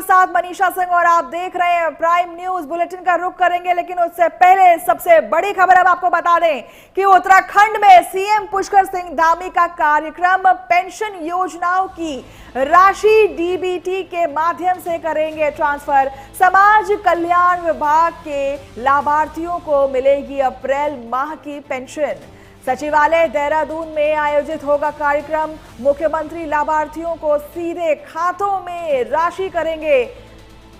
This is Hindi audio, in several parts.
साथ मनीषा सिंह और आप देख रहे हैं प्राइम न्यूज। बुलेटिन का रुख करेंगे, लेकिन उससे पहले सबसे बड़ी खबर अब आपको बता दें कि उत्तराखंड में सीएम पुष्कर सिंह धामी का कार्यक्रम पेंशन योजनाओं की राशि डीबीटी के माध्यम से करेंगे ट्रांसफर। समाज कल्याण विभाग के लाभार्थियों को मिलेगी अप्रैल माह की पेंशन। सचिवालय देहरादून में आयोजित होगा कार्यक्रम। मुख्यमंत्री लाभार्थियों को सीधे खातों में राशि करेंगे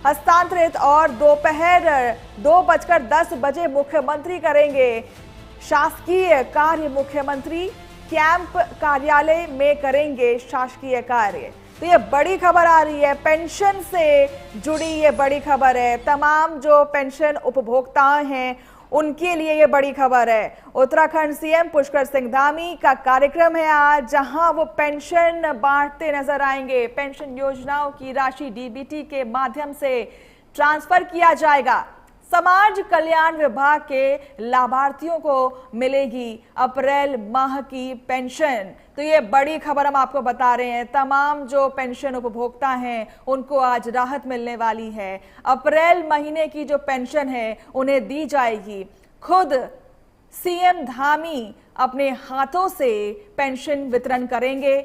हस्तांतरित और दोपहर 2:10 मुख्यमंत्री करेंगे शासकीय कार्य। मुख्यमंत्री कैंप कार्यालय में करेंगे शासकीय कार्य। तो ये बड़ी खबर आ रही है, पेंशन से जुड़ी ये बड़ी खबर है। तमाम जो पेंशन उपभोक्ता हैं उनके लिए ये बड़ी खबर है। उत्तराखंड सीएम पुष्कर सिंह धामी का कार्यक्रम है आज, जहां वो पेंशन बांटते नजर आएंगे। पेंशन योजनाओं की राशि डीबीटी के माध्यम से ट्रांसफर किया जाएगा। समाज कल्याण विभाग के लाभार्थियों को मिलेगी अप्रैल माह की पेंशन। तो ये बड़ी खबर हम आपको बता रहे हैं। तमाम जो पेंशन उपभोक्ता हैं उनको आज राहत मिलने वाली है। अप्रैल महीने की जो पेंशन है उन्हें दी जाएगी। खुद सीएम धामी अपने हाथों से पेंशन वितरण करेंगे।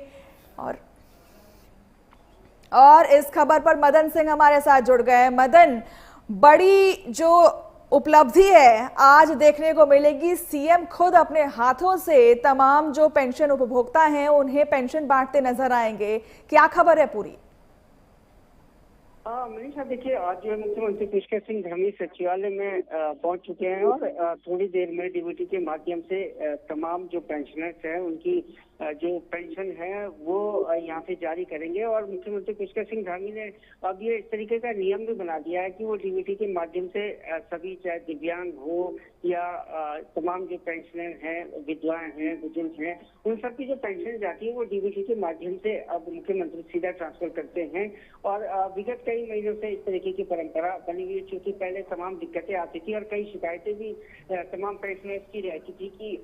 और इस खबर पर मदन सिंह हमारे साथ जुड़ गए। मदन, बड़ी जो उपलब्धि है आज देखने को मिलेगी। सीएम खुद अपने हाथों से तमाम जो पेंशन उपभोक्ता हैं उन्हें पेंशन बांटते नजर आएंगे। क्या खबर है पूरी? मनीषा, देखिए, आज जो है मुख्यमंत्री पुष्कर सिंह धामी सचिवालय में पहुंच चुके हैं और थोड़ी देर में डीबीटी के माध्यम से तमाम जो पेंशनर्स हैं उनकी जो पेंशन है वो यहाँ से जारी करेंगे। और मुख्यमंत्री पुष्कर सिंह धामी ने अब ये इस तरीके का नियम भी बना दिया है कि वो डीबीटी के माध्यम से सभी, चाहे दिव्यांग हो या तमाम जो पेंशनर हैं, विधवाएं हैं, बुजुर्ग हैं, उन सबकी जो पेंशन जाती है वो डीबीटी के माध्यम से अब मुख्यमंत्री सीधा ट्रांसफर करते हैं। और विगत कई महीनों से इस तरीके की परंपरा बनी हुई है, क्योंकि पहले तमाम दिक्कतें आती थी और कई शिकायतें भी तमाम पेंशनर्स की रहती थी कि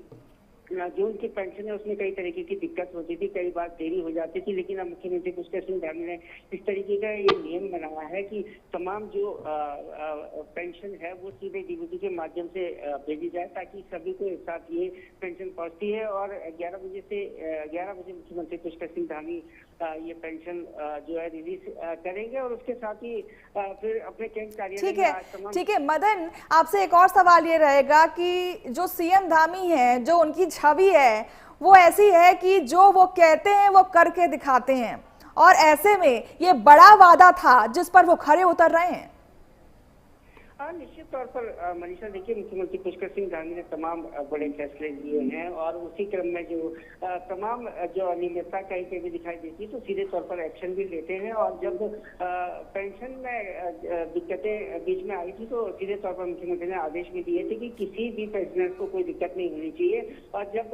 जो उनकी पेंशन है उसमें कई तरीके की दिक्कत होती थी, कई बार देरी हो जाती थी। लेकिन अब मुख्यमंत्री पुष्कर सिंह धामी ने इस तरीके का ये नियम बनाया है कि तमाम जो पेंशन है वो सीधे डीबीटी के माध्यम से भेजी जाए, ताकि सभी को एक साथ ये पेंशन पहुंचती है। और 11 बजे मुख्यमंत्री पुष्कर सिंह धामी ये पेंशन जो है रिलीज करेंगे और उसके साथ ही फिर अपने कैंप कार्यालय। ठीक है मदन, आपसे एक और सवाल ये रहेगा कि जो सीएम धामी है, जो उनकी छवि है वो ऐसी है कि जो वो कहते हैं वो करके दिखाते हैं, और ऐसे में ये बड़ा वादा था जिस पर वो खरे उतर रहे हैं। निश्चित तौर पर मनीषा, देखिए, मुख्यमंत्री पुष्कर सिंह धामी ने तमाम बड़े फैसले लिए हैं और उसी क्रम में जो तमाम जो अनियमितता कहीं पे भी दिखाई देती है तो सीधे तौर पर एक्शन भी लेते हैं। और जब पेंशन में दिक्कतें बीच में आई थी तो सीधे तौर पर मुख्यमंत्री ने आदेश भी दिए थे कि किसी भी पेंशनर को कोई दिक्कत नहीं होनी चाहिए। और जब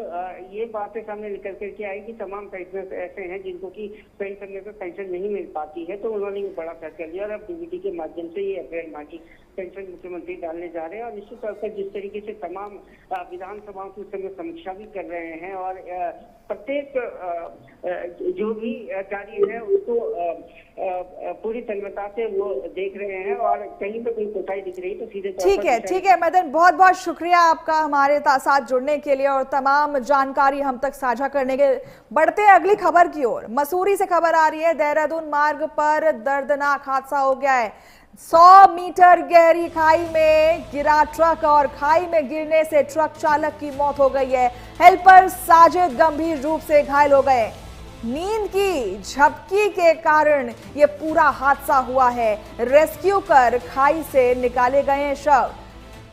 ये बातें सामने निकल करके आई कि तमाम पेंशनर ऐसे हैं जिनको की कई समय पर पेंशन नहीं मिल पाती है, तो उन्होंने ये बड़ा फैसला लिया और अब डीबीटी के माध्यम से ये अप्रैल माह की पेंशन मुख्यमंत्री डालने जा रहे हैं। और निश्चित तौर पर जिस तरीके से तमाम विधानसभाओं की समय समीक्षा भी कर रहे हैं और प्रत्येक जो भी कार्य है उसको पूरी तन्मयता से वो देख रहे हैं और कहीं पर कोई कोताही दिख रही तो सीधे तौर पर। ठीक है मदन, बहुत बहुत शुक्रिया आपका हमारे साथ जुड़ने के लिए और तमाम जानकारी हम तक साझा करने के। बढ़ते हैं अगली खबर की ओर। मसूरी से खबर आ रही है, देहरादून मार्ग पर दर्दनाक हादसा हो गया है। 100 मीटर गहरी खाई में गिरा ट्रक और खाई में गिरने से ट्रक चालक की मौत हो गई है। हेल्पर साजिद गंभीर रूप से घायल हो गए। नींद की झपकी के कारण यह पूरा हादसा हुआ है। रेस्क्यू कर खाई से निकाले गए हैं शव।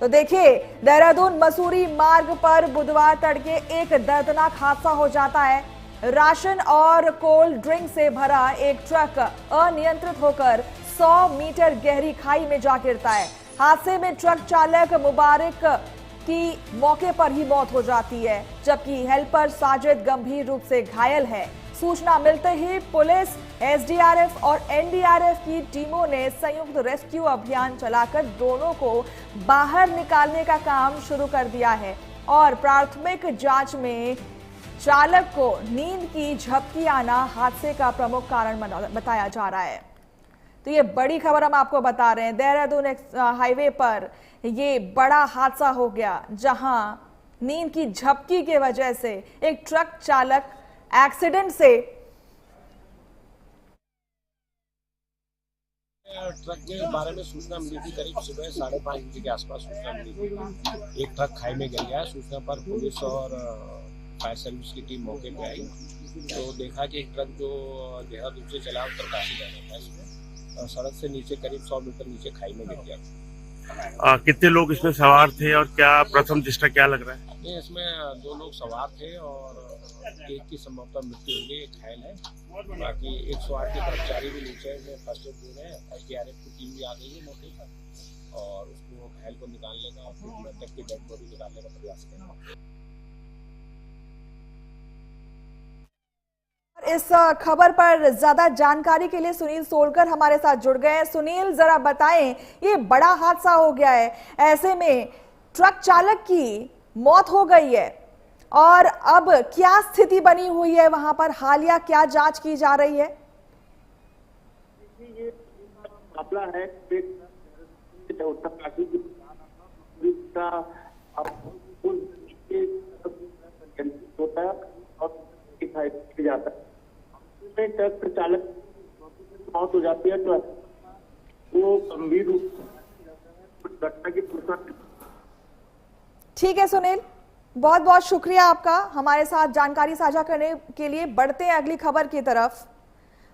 तो देखिए, देहरादून मसूरी मार्ग पर बुधवार तड़के एक दर्दनाक हादसा हो जाता है। राशन और कोल्ड ड्रिंक से भरा एक ट्रक अनियंत्रित होकर 100 मीटर गहरी खाई में जा गिरता है। हादसे में ट्रक चालक मुबारक की मौके पर ही मौत हो जाती है, जबकि हेल्पर साजिद गंभीर रूप से घायल है। सूचना मिलते ही पुलिस, एसडीआरएफ और एनडीआरएफ की टीमों ने संयुक्त रेस्क्यू अभियान चलाकर दोनों को बाहर निकालने का काम शुरू कर दिया है। और प्राथमिक जांच में चालक को नींद की झपकी आना हादसे का प्रमुख कारण बताया जा रहा है। तो ये बड़ी खबर हम आपको बता रहे हैं। देहरादून हाईवे पर ये बड़ा हादसा हो गया, जहां नींद की झपकी की वजह से एक ट्रक चालक एक्सीडेंट से ट्रक के बारे में सूचना मिली थी। करीब सुबह 5:30 बजे के आसपास सूचना मिली थी। एक ट्रक खाई में गिर गया। सूचना पर पुलिस और फायर सर्विस की टीम मौके पे आई तो देखा कि एक ट्रक जो देहरादून से चला उत्तरकाशी जाना था, इसमें सड़क से नीचे करीब 100 मीटर नीचे खाई में गिर गया। कितने लोग इसमें सवार थे और क्या प्रथम दृष्टया क्या लग रहा है? नहीं, इसमें 2 लोग सवार थे और एक की संभवतः मृत्यु हो गई, एक घायल है। बाकी 108 के कर्मचारी भी नीचे में फर्स्ट एड दे रहे हैं। SDRF की टीम भी आ गई है मौके पर और उसको घायल को निकालने का, मृतक की डेड बॉडी निकालने का प्रयास कर रहे हैं। इस खबर पर ज्यादा जानकारी के लिए सुनील सोलकर हमारे साथ जुड़ गए हैं। सुनील, जरा बताएं, ये बड़ा हादसा हो गया है, ऐसे में ट्रक चालक की मौत हो गई है और अब क्या स्थिति बनी हुई है वहां पर? हालिया क्या जांच की जा रही है? ये मामला है उत्तरकाशी का होता है और जाता है। ट्रक चालक मौत हो जाती है तो वो गंभीर रूप से घटना की सूचना। ठीक है सुनील, बहुत बहुत शुक्रिया आपका हमारे साथ जानकारी साझा करने के लिए। बढ़ते हैं अगली खबर की तरफ।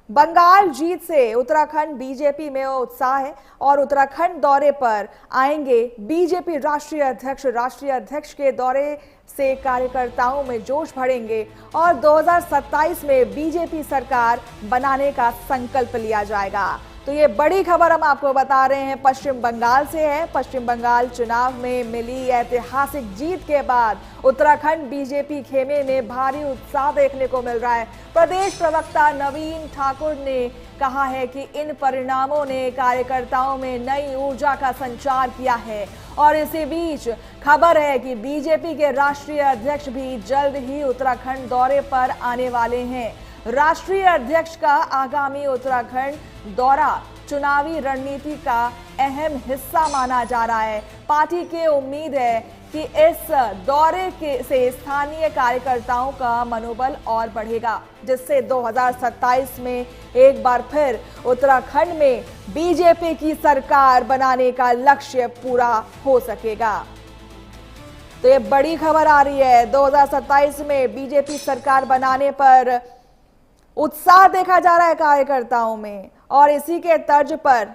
बंगाल जीत से उत्तराखंड बीजेपी में उत्साह है और उत्तराखंड दौरे पर आएंगे बीजेपी राष्ट्रीय अध्यक्ष के दौरे से कार्यकर्ताओं में जोश भरेंगे और 2027 में बीजेपी सरकार बनाने का संकल्प लिया जाएगा। तो ये बड़ी खबर हम आपको बता रहे हैं, पश्चिम बंगाल से है। पश्चिम बंगाल चुनाव में मिली ऐतिहासिक जीत के बाद उत्तराखंड बीजेपी खेमे में भारी उत्साह देखने को मिल रहा है। प्रदेश प्रवक्ता नवीन ठाकुर ने कहा है कि इन परिणामों ने कार्यकर्ताओं में नई ऊर्जा का संचार किया है और इसी बीच खबर है कि बीजेपी के राष्ट्रीय अध्यक्ष भी जल्द ही उत्तराखंड दौरे पर आने वाले हैं। राष्ट्रीय अध्यक्ष का आगामी उत्तराखंड दौरा चुनावी रणनीति का अहम हिस्सा माना जा रहा है। पार्टी की उम्मीद है कि इस दौरे से स्थानीय कार्यकर्ताओं का मनोबल और बढ़ेगा, जिससे 2027 में एक बार फिर उत्तराखंड में बीजेपी की सरकार बनाने का लक्ष्य पूरा हो सकेगा। तो ये बड़ी खबर आ रही है, 2027 में बीजेपी सरकार बनाने पर उत्साह देखा जा रहा है कार्यकर्ताओं में और इसी के तर्ज पर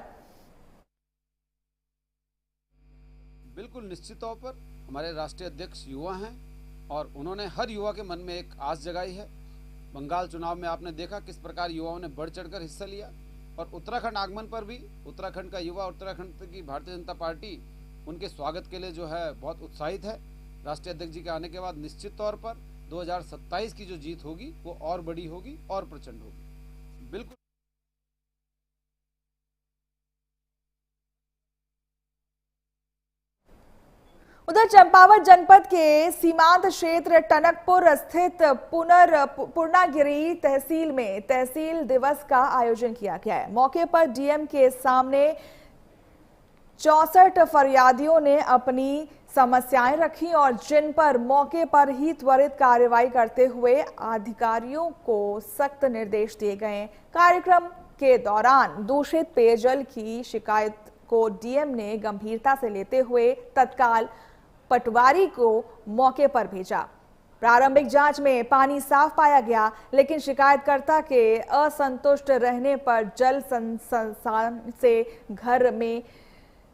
बिल्कुल निश्चित तौर पर हमारे राष्ट्रीय अध्यक्ष युवा हैं और उन्होंने हर युवा के मन में एक आस जगाई है। बंगाल चुनाव में आपने देखा किस प्रकार युवाओं ने बढ़ चढ़कर हिस्सा लिया और उत्तराखंड आगमन पर भी उत्तराखंड का युवा, उत्तराखंड की भारतीय जनता पार्टी उनके स्वागत के लिए जो है बहुत उत्साहित है। राष्ट्रीय अध्यक्ष जी के आने के बाद निश्चित तौर पर 2027 की जो जीत होगी वो और बड़ी होगी और प्रचंड होगी। बिल्कुल उधर चंपावत जनपद के सीमांत क्षेत्र टनकपुर स्थित पूर्णागिरी तहसील में तहसील दिवस का आयोजन किया गया है। मौके पर डीएम के सामने 64 फरियादियों ने अपनी समस्याएं रखी और जिन पर मौके पर ही त्वरित कार्रवाई करते हुए अधिकारियों को सख्त निर्देश दिए गए। कार्यक्रम के दौरान दूषित पेयजल की शिकायत को डीएम ने गंभीरता से लेते हुए तत्काल पटवारी को मौके पर भेजा। प्रारंभिक जांच में पानी साफ पाया गया, लेकिन शिकायतकर्ता के असंतुष्ट रहने पर जल संस्थान से घर में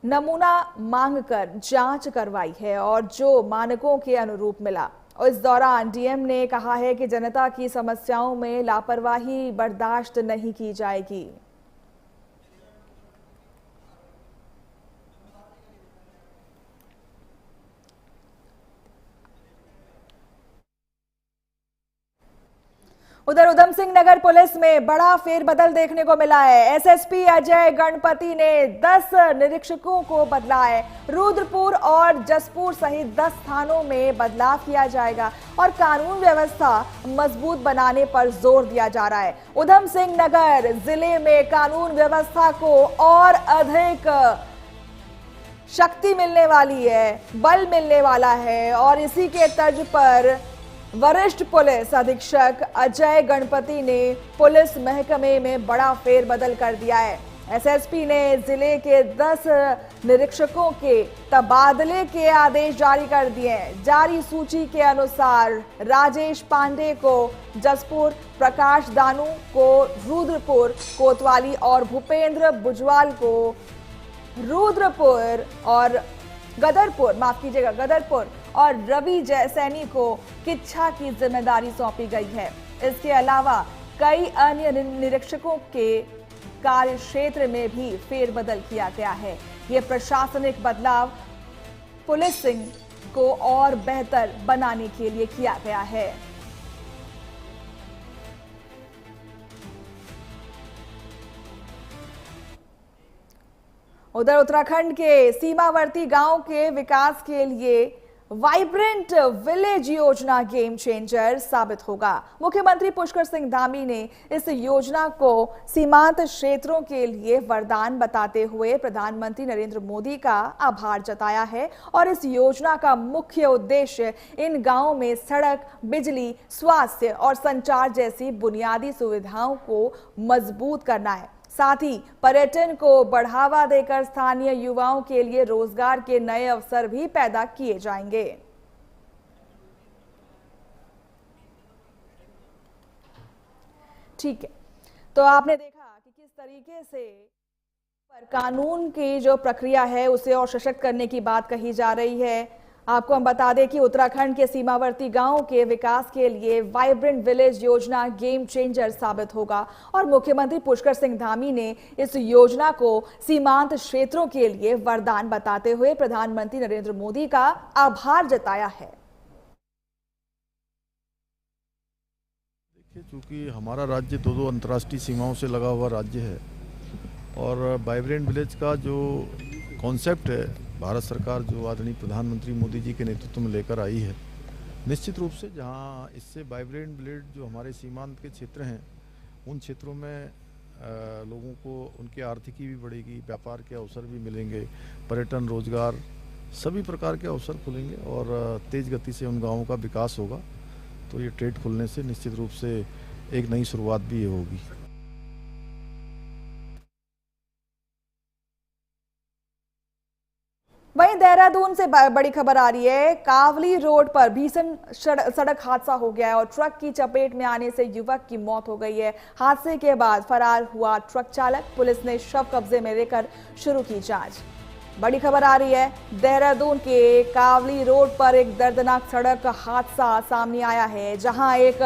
नमूना मांगकर जांच करवाई है और जो मानकों के अनुरूप मिला। और इस दौरान डीएम ने कहा है कि जनता की समस्याओं में लापरवाही बर्दाश्त नहीं की जाएगी। उधर उधम सिंह नगर पुलिस में बड़ा फेरबदल देखने को मिला है। एसएसपी अजय गणपति ने 10 निरीक्षकों को बदला है। रुद्रपुर और जसपुर सहित 10 थानों में बदलाव किया जाएगा और कानून व्यवस्था मजबूत बनाने पर जोर दिया जा रहा है। उधम सिंह नगर जिले में कानून व्यवस्था को और अधिक शक्ति मिलने वाली है, बल मिलने वाला है और इसी के तर्ज पर वरिष्ठ पुलिस अधीक्षक अजय गणपति ने पुलिस महकमे में बड़ा फेरबदल कर दिया है। एसएसपी ने जिले के 10 निरीक्षकों के तबादले के आदेश जारी कर दिए हैं। जारी सूची के अनुसार राजेश पांडे को जसपुर, प्रकाश दानू को रुद्रपुर कोतवाली और भूपेंद्र बुजवाल को रुद्रपुर और गदरपुर और रवि जयसैनी को किच्छा की जिम्मेदारी सौंपी गई है। इसके अलावा कई अन्य निरीक्षकों के कार्य क्षेत्र में भी फेरबदल किया गया है। ये प्रशासनिक बदलाव पुलिसिंग को और बेहतर बनाने के लिए किया गया है। उधर उत्तराखंड के सीमावर्ती गांव के विकास के लिए वाइब्रेंट विलेज योजना गेम चेंजर साबित होगा। मुख्यमंत्री पुष्कर सिंह धामी ने इस योजना को सीमांत क्षेत्रों के लिए वरदान बताते हुए प्रधानमंत्री नरेंद्र मोदी का आभार जताया है और इस योजना का मुख्य उद्देश्य इन गांवों में सड़क, बिजली, स्वास्थ्य और संचार जैसी बुनियादी सुविधाओं को मजबूत करना है। साथ ही पर्यटन को बढ़ावा देकर स्थानीय युवाओं के लिए रोजगार के नए अवसर भी पैदा किए जाएंगे। ठीक है, तो आपने देखा कि किस तरीके से कानून की जो प्रक्रिया है उसे और सशक्त करने की बात कही जा रही है। आपको हम बता दें कि उत्तराखंड के सीमावर्ती गांवों के विकास के लिए वाइब्रेंट विलेज योजना गेम चेंजर साबित होगा और मुख्यमंत्री पुष्कर सिंह धामी ने इस योजना को सीमांत क्षेत्रों के लिए वरदान बताते हुए प्रधानमंत्री नरेंद्र मोदी का आभार जताया है। देखिए, चूंकि हमारा राज्य दो अंतर्राष्ट्रीय सीमाओं से लगा हुआ राज्य है और वाइब्रेंट विलेज का जो कॉन्सेप्ट है भारत सरकार जो आदरणीय प्रधानमंत्री मोदी जी के नेतृत्व में लेकर आई है, निश्चित रूप से जहां इससे वाइब्रेंट विलेज जो हमारे सीमांत के क्षेत्र हैं उन क्षेत्रों में लोगों को उनकी आर्थिकी भी बढ़ेगी, व्यापार के अवसर भी मिलेंगे, पर्यटन, रोजगार सभी प्रकार के अवसर खुलेंगे और तेज़ गति से उन गाँवों का विकास होगा। तो ये ट्रेड खुलने से निश्चित रूप से एक नई शुरुआत भी ये होगी। वहीं देहरादून से बड़ी खबर आ रही है। कावली रोड पर भीषण सड़क हादसा हो गया है और ट्रक की चपेट में आने से युवक की मौत हो गई है। हादसे के बाद फरार हुआ ट्रक चालक। पुलिस ने शव कब्जे में लेकर शुरू की जांच। बड़ी खबर आ रही है, देहरादून के कावली रोड पर एक दर्दनाक सड़क हादसा सामने आया है, जहां एक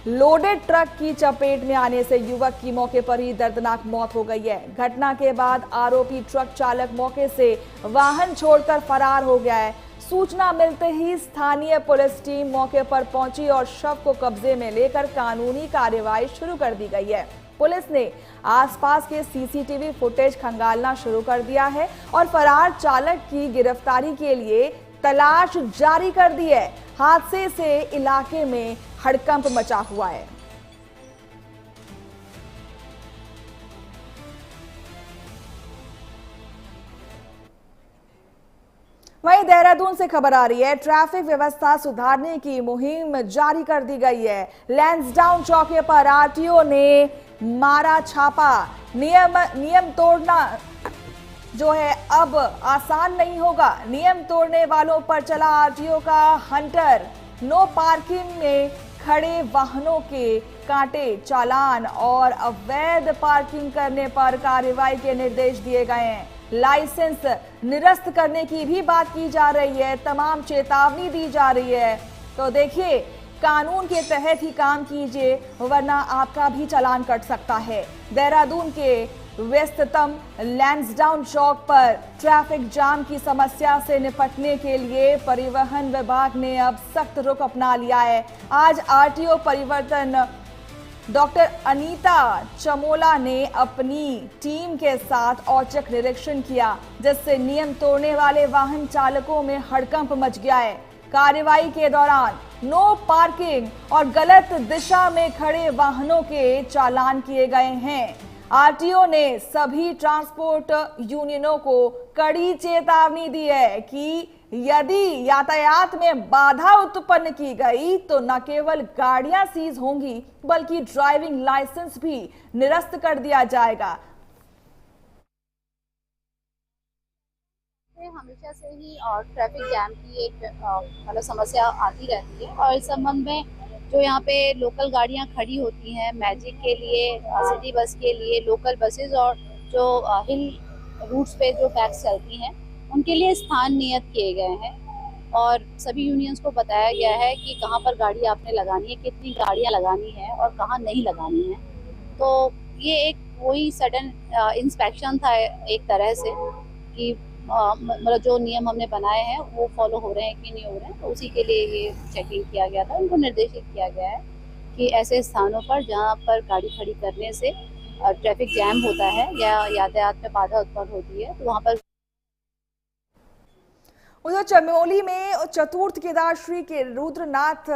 लोडेड ट्रक की चपेट में आने से युवक की मौके पर ही दर्दनाक मौत हो गई है। घटना के बाद आरोपी ट्रक चालक मौके से वाहन छोड़कर फरार हो गया है। सूचना मिलते ही स्थानीय पुलिस टीम मौके पर पहुंची और शव को कब्जे में लेकर कानूनी कार्रवाई शुरू कर दी गई है। पुलिस ने आसपास के सीसीटीवी फुटेज खंगालना शुरू कर दिया है और फरार चालक की गिरफ्तारी के लिए तलाश जारी कर दी है। हादसे से इलाके में हड़कंप मचा हुआ है। वहीं देहरादून से खबर आ रही है, ट्रैफिक व्यवस्था सुधारने की मुहिम जारी कर दी गई है। लैंसडाउन चौकी पर आरटीओ ने मारा छापा। नियम तोड़ना जो है अब आसान नहीं होगा। नियम तोड़ने वालों पर चला आरटीओ का हंटर। नो पार्किंग में खड़े वाहनों के काटे चालान और अवैध पार्किंग करने पर कार्रवाई के निर्देश दिए गए हैं। लाइसेंस निरस्त करने की भी बात की जा रही है, तमाम चेतावनी दी जा रही है। तो देखिए, कानून के तहत ही काम कीजिए वरना आपका भी चालान कट सकता है। देहरादून के व्यस्ततम लैंसडाउन चौक पर ट्रैफिक जाम की समस्या से निपटने के लिए परिवहन विभाग ने अब सख्त रुख अपना लिया है। आज आरटीओ परिवर्तन डॉक्टर अनीता चमोला ने अपनी टीम के साथ औचक निरीक्षण किया, जिससे नियम तोड़ने वाले वाहन चालकों में हड़कंप मच गया है। कार्रवाई के दौरान नो पार्किंग और गलत दिशा में खड़े वाहनों के चालान किए गए हैं। आरटीओ ने सभी ट्रांसपोर्ट यूनियनों को कड़ी चेतावनी दी है कि यदि यातायात में बाधा उत्पन्न की गई तो न केवल गाड़ियां सीज होंगी बल्कि ड्राइविंग लाइसेंस भी निरस्त कर दिया जाएगा। हमेशा से ही और ट्रैफिक जैम की एक मतलब समस्या आती रहती है और इस संबंध में जो यहाँ पे लोकल गाड़ियाँ खड़ी होती हैं मैजिक के लिए, सिटी बस के लिए, लोकल बसेस और जो हिल रूट्स पे जो बैग्स चलती हैं उनके लिए स्थान नियत किए गए हैं और सभी यूनियंस को बताया गया है कि कहाँ पर गाड़ी आपने लगानी है, कितनी गाड़ियाँ लगानी है और कहाँ नहीं लगानी है। तो ये एक वही सडन इंस्पेक्शन था एक तरह से कि मतलब जो नियम हमने बनाए हैं वो फॉलो हो रहे हैं कि नहीं हो रहे हैं, तो उसी के लिए ये चेकिंग किया गया था। उनको निर्देशित किया गया है कि ऐसे स्थानों पर जहां पर गाड़ी खड़ी करने से ट्रैफिक जैम होता है या यातायात में बाधा उत्पन्न होती है तो वहां पर। उधर चमोली में चतुर्थ केदारश्री के रुद्रनाथ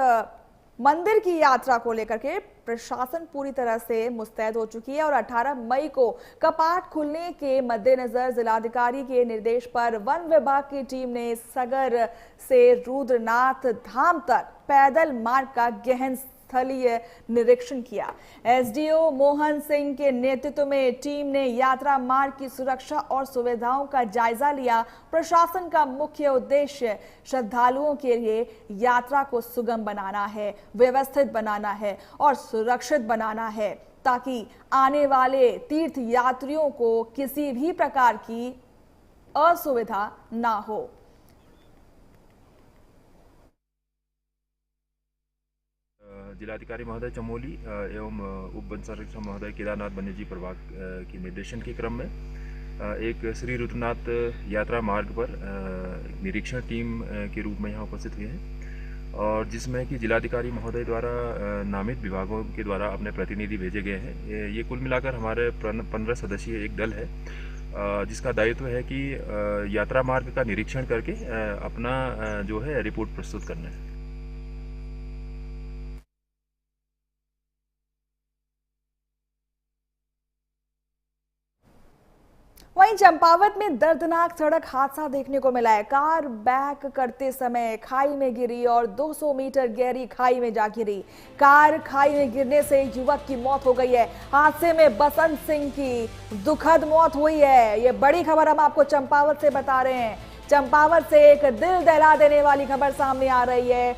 मंदिर की यात्रा को लेकर के प्रशासन पूरी तरह से मुस्तैद हो चुकी है और 18 मई को कपाट खुलने के मद्देनजर जिलाधिकारी के निर्देश पर वन विभाग की टीम ने सगर से रुद्रनाथ धाम तक पैदल मार्ग का गहन स्थलीय निरीक्षण किया। एसडीओ मोहन सिंह के नेतृत्व में टीम ने यात्रा मार्ग की सुरक्षा और सुविधाओं का जायजा लिया। प्रशासन का मुख्य उद्देश्य श्रद्धालुओं के लिए यात्रा को सुगम बनाना है, व्यवस्थित बनाना है और सुरक्षित बनाना है ताकि आने वाले तीर्थ यात्रियों को किसी भी प्रकार की असुविधा ना हो। जिलाधिकारी महोदय चमोली एवं उप वन संरक्षक महोदय केदारनाथ वन्यजीव प्रभाग के निर्देशन के क्रम में एक श्री रुद्रनाथ यात्रा मार्ग पर निरीक्षण टीम के रूप में यहाँ उपस्थित हुए हैं और जिसमें कि जिलाधिकारी महोदय द्वारा नामित विभागों के द्वारा अपने प्रतिनिधि भेजे गए हैं। ये कुल मिलाकर हमारे 15 सदस्यीय एक दल है जिसका दायित्व है कि यात्रा मार्ग का निरीक्षण करके अपना जो है रिपोर्ट प्रस्तुत करना है। वहीं चंपावत में दर्दनाक सड़क हादसा देखने को मिला है। कार बैक करते समय खाई में गिरी और 200 मीटर गहरी खाई में जा गिरी। कार खाई में गिरने से युवक की मौत हो गई है। हादसे में बसंत सिंह की दुखद मौत हुई है। ये बड़ी खबर हम आपको चंपावत से बता रहे हैं। चंपावत से एक दिल दहला देने वाली खबर सामने आ रही है।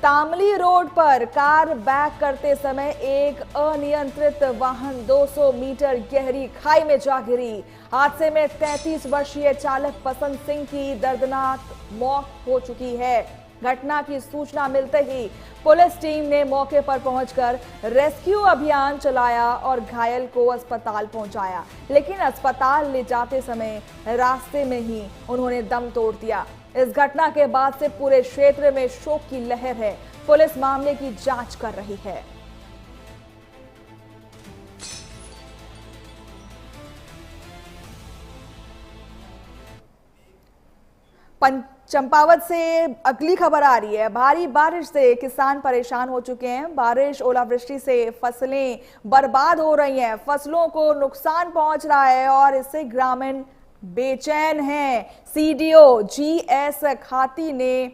तामली रोड पर कार बैक करते समय एक अनियंत्रित वाहन 200 मीटर गहरी खाई में जा गिरी। हादसे में 33 वर्षीय चालक बसंत सिंह की दर्दनाक मौत हो चुकी है। घटना की सूचना मिलते ही पुलिस टीम ने मौके पर पहुंचकर रेस्क्यू अभियान चलाया और घायल को अस्पताल पहुंचाया, लेकिन अस्पताल ले जाते समय रास्ते में ही उन्होंने दम तोड़ दिया। इस घटना के बाद से पूरे क्षेत्र में शोक की लहर है। पुलिस मामले की जांच कर रही है। चंपावत से अगली खबर आ रही है। भारी बारिश से किसान परेशान हो चुके हैं। बारिश ओलावृष्टि से फसलें बर्बाद हो रही हैं, फसलों को नुकसान पहुंच रहा है और इससे ग्रामीण बेचैन हैं। सीडीओ जीएस खाती ने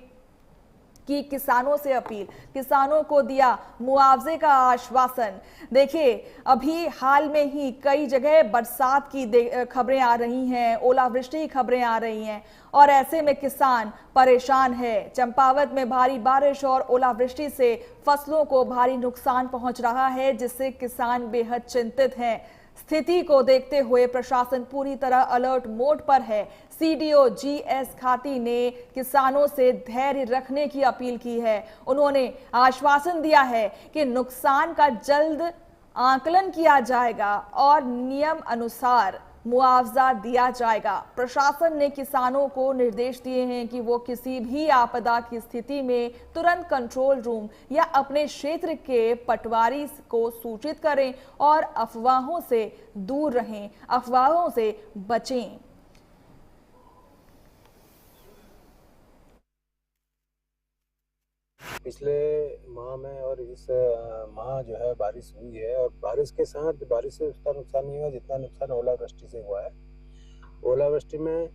की किसानों से अपील, किसानों को दिया मुआवजे का आश्वासन। देखिए, अभी हाल में ही कई जगह बरसात की खबरें आ रही हैं, ओलावृष्टि की खबरें आ रही हैं और ऐसे में किसान परेशान है। चंपावत में भारी बारिश और ओलावृष्टि से फसलों को भारी नुकसान पहुंच रहा है, जिससे किसान बेहद चिंतित हैं। स्थिति को देखते हुए प्रशासन पूरी तरह अलर्ट मोड पर है। सीडीओ जीएस खाती ने किसानों से धैर्य रखने की अपील की है। उन्होंने आश्वासन दिया है कि नुकसान का जल्द आकलन किया जाएगा और नियम अनुसार मुआवजा दिया जाएगा। प्रशासन ने किसानों को निर्देश दिए हैं कि वो किसी भी आपदा की स्थिति में तुरंत कंट्रोल रूम या अपने क्षेत्र के पटवारी को सूचित करें और अफवाहों से दूर रहें, अफवाहों से बचें। पिछले माह में और इस माह जो है बारिश हुई है और बारिश के साथ बारिश से उतना नुकसान नहीं हुआ जितना नुकसान ओलावृष्टि से हुआ है। ओलावृष्टि में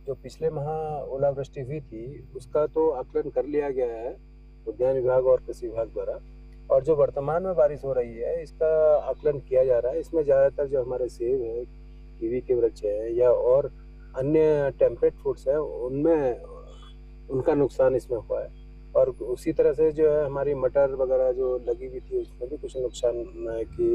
जो पिछले माह ओलावृष्टि हुई थी उसका तो आकलन कर लिया गया है उद्यान विभाग और कृषि विभाग द्वारा, और जो वर्तमान में बारिश हो रही है इसका आकलन किया जा रहा है। इसमें ज़्यादातर जो हमारे सेब है, कीवी के वृक्ष है या और अन्य टेम्परेट फ्रूट्स हैं उनमें उनका नुकसान इसमें हुआ है। और उसी तरह से जो है हमारी मटर वगैरह जो लगी हुई थी उसमें भी कुछ नुकसान की